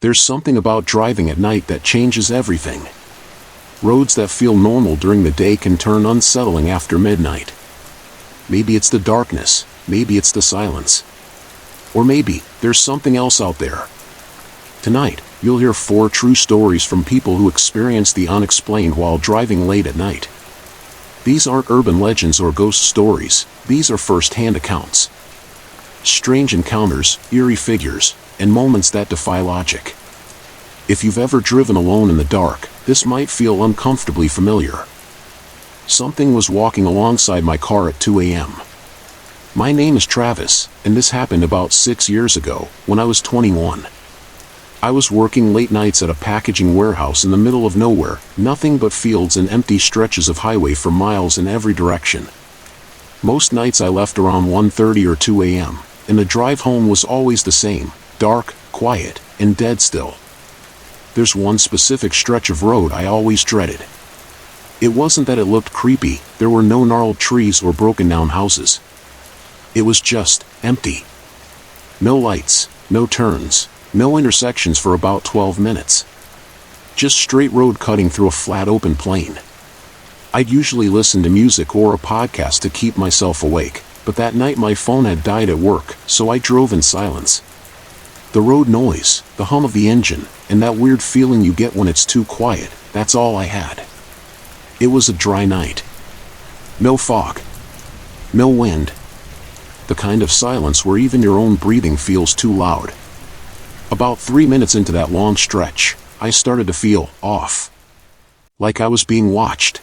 There's something about driving at night that changes everything. Roads that feel normal during the day can turn unsettling after midnight. Maybe it's the darkness, maybe it's the silence. Or maybe there's something else out there. Tonight, you'll hear 4 true stories from people who experienced the unexplained while driving late at night. These aren't urban legends or ghost stories, these are first-hand accounts. Strange encounters, eerie figures, and moments that defy logic. If you've ever driven alone in the dark, this might feel uncomfortably familiar. Something was walking alongside my car at 2 a.m. My name is Travis, and this happened about 6 years ago, when I was 21. I was working late nights at a packaging warehouse in the middle of nowhere, nothing but fields and empty stretches of highway for miles in every direction. Most nights I left around 1:30 or 2 a.m., and the drive home was always the same, dark, quiet, and dead still. There's one specific stretch of road I always dreaded. It wasn't that it looked creepy, there were no gnarled trees or broken down houses. It was just empty. No lights, no turns, no intersections for about 12 minutes. Just straight road cutting through a flat open plain. I'd usually listen to music or a podcast to keep myself awake, but that night my phone had died at work, so I drove in silence. The road noise, the hum of the engine, and that weird feeling you get when it's too quiet, that's all I had. It was a dry night. No fog. No wind. The kind of silence where even your own breathing feels too loud. About 3 minutes into that long stretch, I started to feel off. Like I was being watched.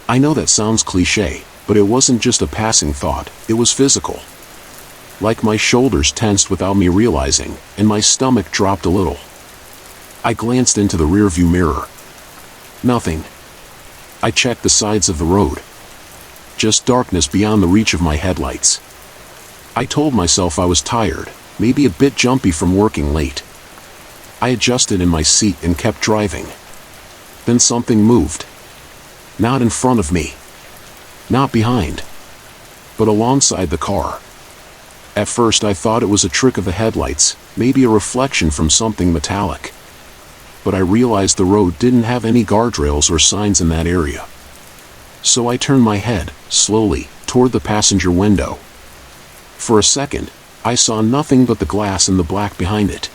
I know that sounds cliché, but it wasn't just a passing thought, it was physical. Like my shoulders tensed without me realizing, and my stomach dropped a little. I glanced into the rearview mirror. Nothing. I checked the sides of the road. Just darkness beyond the reach of my headlights. I told myself I was tired, maybe a bit jumpy from working late. I adjusted in my seat and kept driving. Then something moved. Not in front of me. Not behind. But alongside the car. At first I thought it was a trick of the headlights, maybe a reflection from something metallic. But I realized the road didn't have any guardrails or signs in that area. So I turned my head, slowly, toward the passenger window. For a second, I saw nothing but the glass and the black behind it.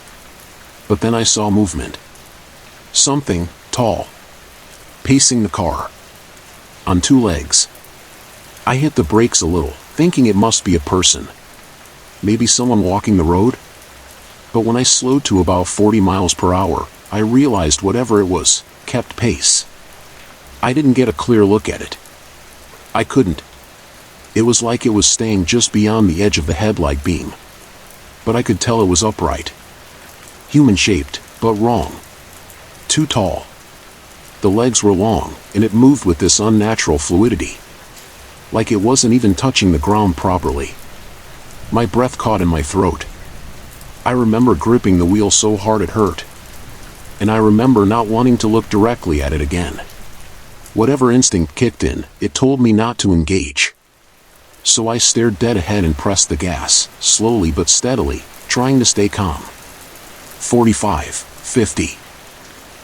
But then I saw movement. Something tall. Pacing the car. On 2 legs. I hit the brakes a little, thinking it must be a person. Maybe someone walking the road? But when I slowed to about 40 miles per hour, I realized whatever it was, kept pace. I didn't get a clear look at it. I couldn't. It was like it was staying just beyond the edge of the headlight beam. But I could tell it was upright. Human-shaped, but wrong. Too tall. The legs were long, and it moved with this unnatural fluidity. Like it wasn't even touching the ground properly. My breath caught in my throat. I remember gripping the wheel so hard it hurt. And I remember not wanting to look directly at it again. Whatever instinct kicked in, it told me not to engage. So I stared dead ahead and pressed the gas, slowly but steadily, trying to stay calm. 45, 50,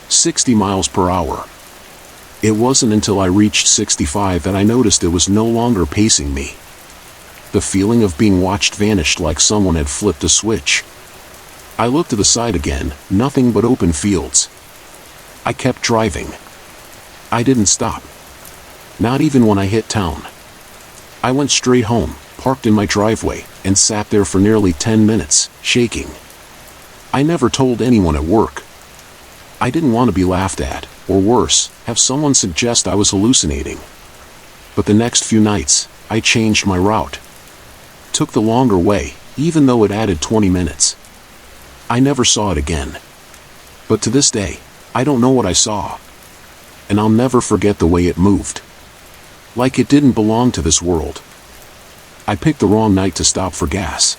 60 miles per hour. It wasn't until I reached 65 that I noticed it was no longer pacing me. The feeling of being watched vanished like someone had flipped a switch. I looked to the side again, nothing but open fields. I kept driving. I didn't stop. Not even when I hit town. I went straight home, parked in my driveway, and sat there for nearly 10 minutes, shaking. I never told anyone at work. I didn't want to be laughed at, or worse, have someone suggest I was hallucinating. But the next few nights, I changed my route. Took the longer way, even though it added 20 minutes. I never saw it again. But to this day, I don't know what I saw. And I'll never forget the way it moved. Like it didn't belong to this world. I picked the wrong night to stop for gas.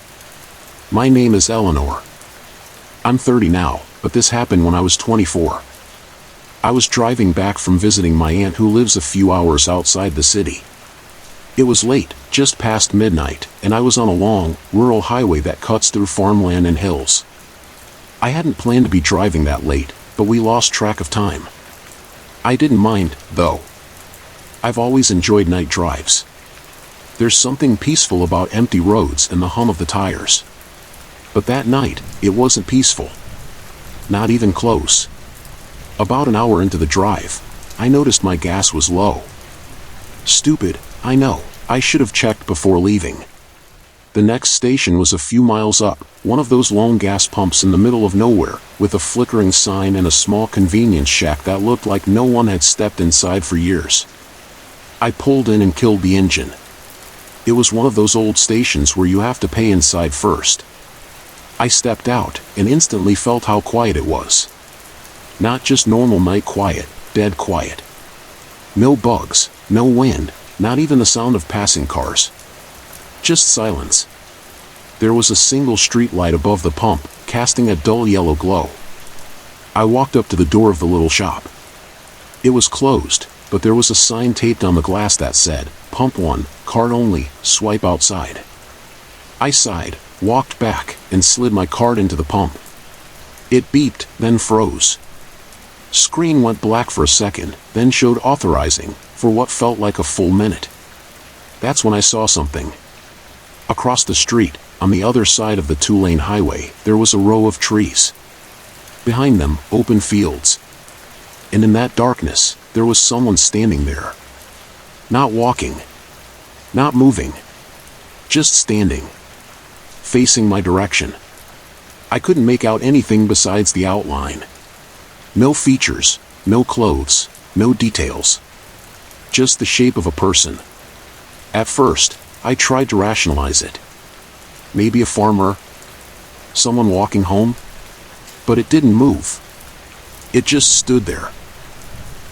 My name is Eleanor. I'm 30 now, but this happened when I was 24. I was driving back from visiting my aunt who lives a few hours outside the city. It was late, just past midnight, and I was on a long, rural highway that cuts through farmland and hills. I hadn't planned to be driving that late, but we lost track of time. I didn't mind, though. I've always enjoyed night drives. There's something peaceful about empty roads and the hum of the tires. But that night, it wasn't peaceful. Not even close. About an hour into the drive, I noticed my gas was low. Stupid, I know. I should have checked before leaving. The next station was a few miles up, one of those lone gas pumps in the middle of nowhere, with a flickering sign and a small convenience shack that looked like no one had stepped inside for years. I pulled in and killed the engine. It was one of those old stations where you have to pay inside first. I stepped out and instantly felt how quiet it was. Not just normal night quiet, dead quiet. No bugs, no wind, not even the sound of passing cars. Just silence. There was a single street light above the pump, casting a dull yellow glow. I walked up to the door of the little shop. It was closed, but there was a sign taped on the glass that said, "Pump 1, card only, swipe outside." I sighed, walked back, and slid my card into the pump. It beeped, then froze. Screen went black for a second, then showed authorizing, for what felt like a full minute. That's when I saw something. Across the street, on the other side of the two-lane highway, there was a row of trees. Behind them, open fields. And in that darkness, there was someone standing there. Not walking. Not moving. Just standing. Facing my direction. I couldn't make out anything besides the outline. No features, no clothes, no details. Just the shape of a person. At first, I tried to rationalize it. Maybe a farmer? Someone walking home? But it didn't move. It just stood there.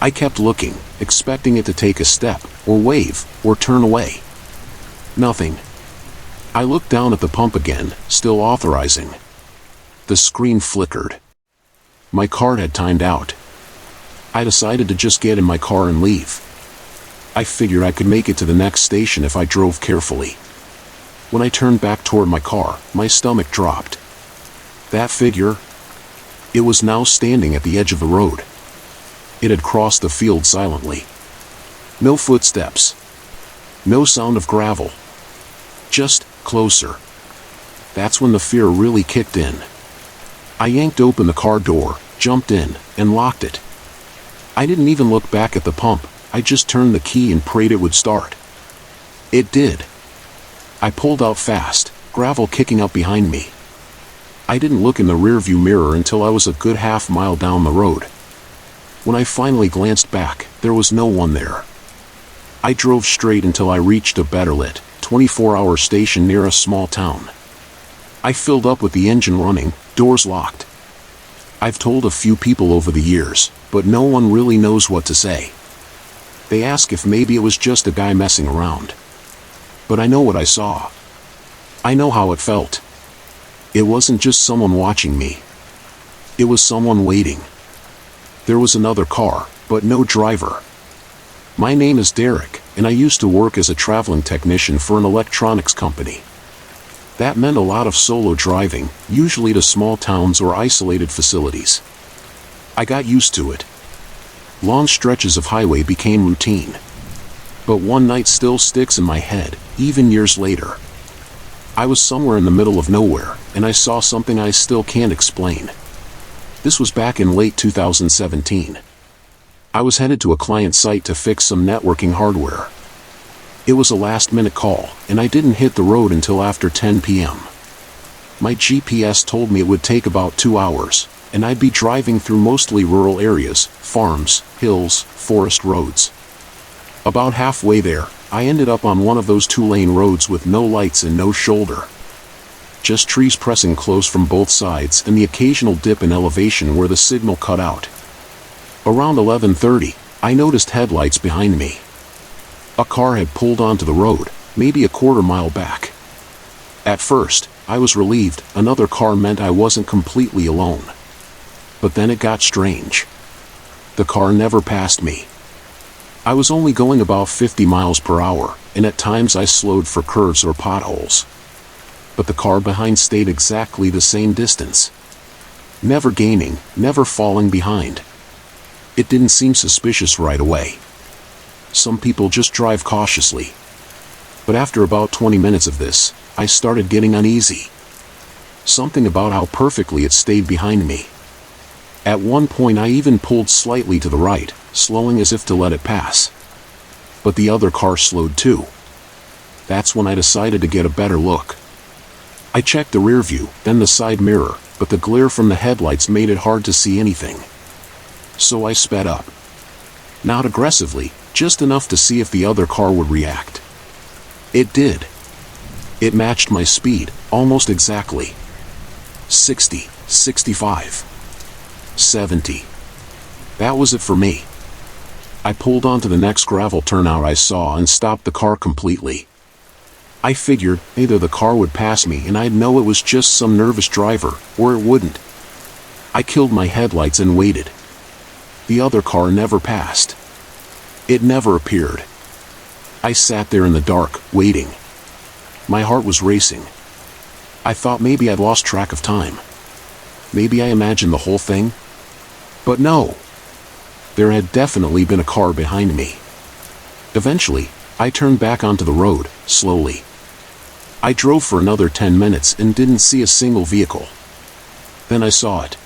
I kept looking, expecting it to take a step, or wave, or turn away. Nothing. I looked down at the pump again, still authorizing. The screen flickered. My card had timed out. I decided to just get in my car and leave. I figured I could make it to the next station if I drove carefully. When I turned back toward my car, my stomach dropped. That figure? It was now standing at the edge of the road. It had crossed the field silently. No footsteps. No sound of gravel. Just closer. That's when the fear really kicked in. I yanked open the car door, jumped in, and locked it. I didn't even look back at the pump. I just turned the key and prayed it would start. It did. I pulled out fast, gravel kicking up behind me. I didn't look in the rearview mirror until I was a good half-mile down the road. When I finally glanced back, there was no one there. I drove straight until I reached a better-lit, 24-hour station near a small town. I filled up with the engine running, doors locked. I've told a few people over the years, but no one really knows what to say. They ask if maybe it was just a guy messing around. But I know what I saw. I know how it felt. It wasn't just someone watching me. It was someone waiting. There was another car, but no driver. My name is Derek, and I used to work as a traveling technician for an electronics company. That meant a lot of solo driving, usually to small towns or isolated facilities. I got used to it. Long stretches of highway became routine. But one night still sticks in my head, even years later. I was somewhere in the middle of nowhere, and I saw something I still can't explain. This was back in late 2017. I was headed to a client site to fix some networking hardware. It was a last-minute call, and I didn't hit the road until after 10 p.m. My GPS told me it would take about 2 hours, and I'd be driving through mostly rural areas, farms, hills, forest roads. About halfway there, I ended up on one of those two-lane roads with no lights and no shoulder. Just trees pressing close from both sides and the occasional dip in elevation where the signal cut out. Around 11:30, I noticed headlights behind me. A car had pulled onto the road, maybe a quarter-mile back. At first, I was relieved. Another car meant I wasn't completely alone. But then it got strange. The car never passed me. I was only going about 50 miles per hour, and at times I slowed for curves or potholes. But the car behind stayed exactly the same distance. never gaining, never falling behind. It didn't seem suspicious right away. Some people just drive cautiously. But after about 20 minutes of this, I started getting uneasy. Something about how perfectly it stayed behind me. At one point I even pulled slightly to the right, slowing as if to let it pass. But the other car slowed too. That's when I decided to get a better look. I checked the rear view, then the side mirror, but the glare from the headlights made it hard to see anything. So I sped up. Not aggressively, just enough to see if the other car would react. It did. It matched my speed, almost exactly. 60, 65, 70. That was it for me. I pulled onto the next gravel turnout I saw and stopped the car completely. I figured either the car would pass me and I'd know it was just some nervous driver, or it wouldn't. I killed my headlights and waited. The other car never passed. It never appeared. I sat there in the dark, waiting. My heart was racing. I thought maybe I'd lost track of time. Maybe I imagined the whole thing. But no. There had definitely been a car behind me. Eventually, I turned back onto the road, slowly. I drove for another 10 minutes and didn't see a single vehicle. Then I saw it.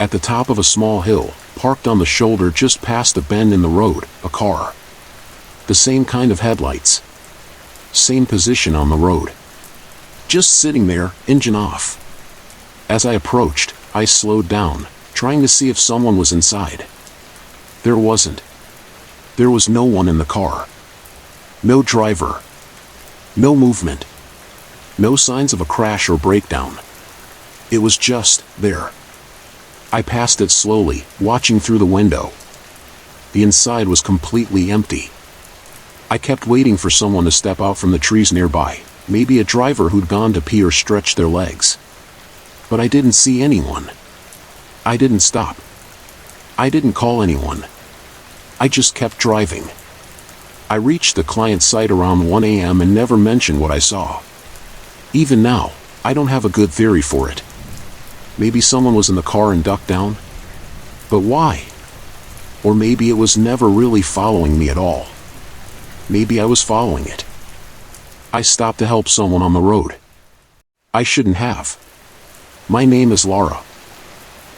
At the top of a small hill, parked on the shoulder just past a bend in the road, a car. The same kind of headlights. Same position on the road. Just sitting there, engine off. As I approached, I slowed down, trying to see if someone was inside. There wasn't. There was no one in the car. No driver. No movement. No signs of a crash or breakdown. It was just there. I passed it slowly, watching through the window. The inside was completely empty. I kept waiting for someone to step out from the trees nearby, maybe a driver who'd gone to pee or stretch their legs. But I didn't see anyone. I didn't stop. I didn't call anyone. I just kept driving. I reached the client site around 1 a.m. and never mentioned what I saw. Even now, I don't have a good theory for it. Maybe someone was in the car and ducked down? But why? Or maybe it was never really following me at all. Maybe I was following it. I stopped to help someone on the road. I shouldn't have. My name is Laura.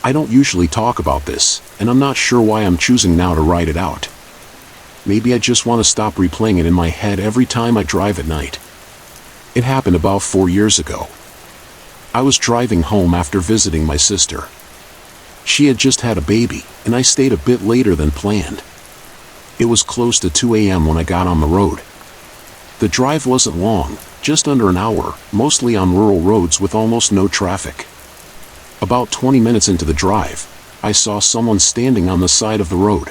I don't usually talk about this, and I'm not sure why I'm choosing now to write it out. Maybe I just want to stop replaying it in my head every time I drive at night. It happened about 4 years ago. I was driving home after visiting my sister. She had just had a baby, and I stayed a bit later than planned. It was close to 2 a.m. when I got on the road. The drive wasn't long, just under an hour, mostly on rural roads with almost no traffic. About 20 minutes into the drive, I saw someone standing on the side of the road.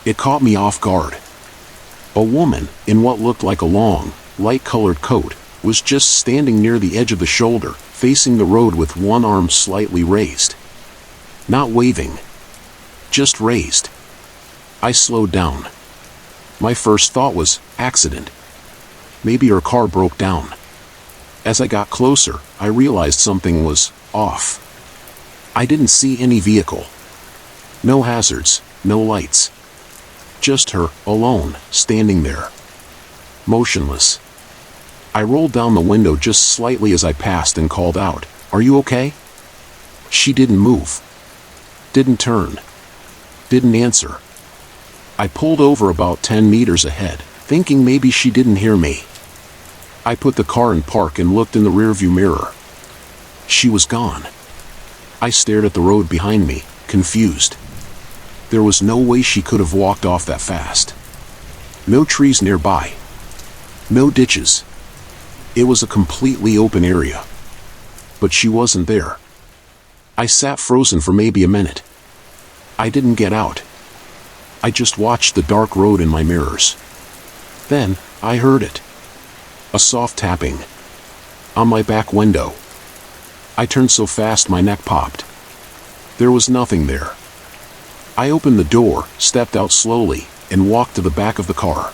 It caught me off guard. A woman, in what looked like a long, light-colored coat, was just standing near the edge of the shoulder, facing the road with one arm slightly raised. Not waving. Just raised. I slowed down. My first thought was, accident. Maybe her car broke down. As I got closer, I realized something was off. I didn't see any vehicle. No hazards, no lights. Just her, alone, standing there. Motionless. I rolled down the window just slightly as I passed and called out, "Are you okay?" She didn't move. Didn't turn. Didn't answer. I pulled over about 10 meters ahead, thinking maybe she didn't hear me. I put the car in park and looked in the rearview mirror. She was gone. I stared at the road behind me, confused. There was no way she could have walked off that fast. No trees nearby. No ditches. It was a completely open area. But she wasn't there. I sat frozen for maybe a minute. I didn't get out. I just watched the dark road in my mirrors. Then, I heard it. A soft tapping. On my back window. I turned so fast my neck popped. There was nothing there. I opened the door, stepped out slowly, and walked to the back of the car.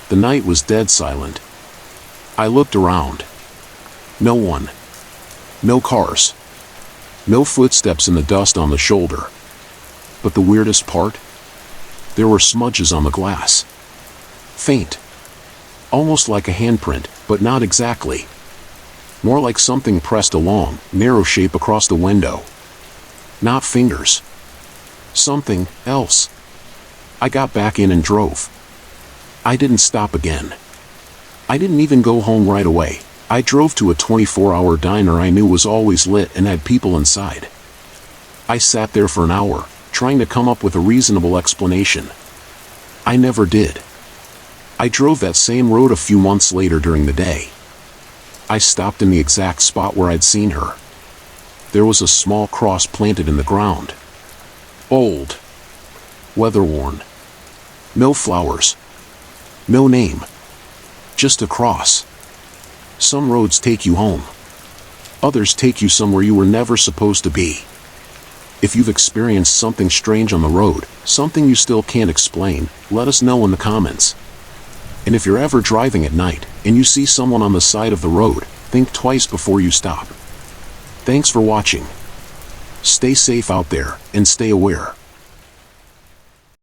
The night was dead silent. I looked around. No one. No cars. No footsteps in the dust on the shoulder. But the weirdest part? There were smudges on the glass. Faint. Almost like a handprint, but not exactly. More like something pressed a long, narrow shape across the window. Not fingers. Something else. I got back in and drove. I didn't stop again. I didn't even go home right away. I drove to a 24-hour diner I knew was always lit and had people inside. I sat there for an hour, trying to come up with a reasonable explanation. I never did. I drove that same road a few months later during the day. I stopped in the exact spot where I'd seen her. There was a small cross planted in the ground. Old. Weather-worn. No flowers. No name. Just a cross. Some roads take you home. Others take you somewhere you were never supposed to be. If you've experienced something strange on the road, something you still can't explain, let us know in the comments. And if you're ever driving at night, and you see someone on the side of the road, think twice before you stop. Thanks for watching. Stay safe out there, and stay aware.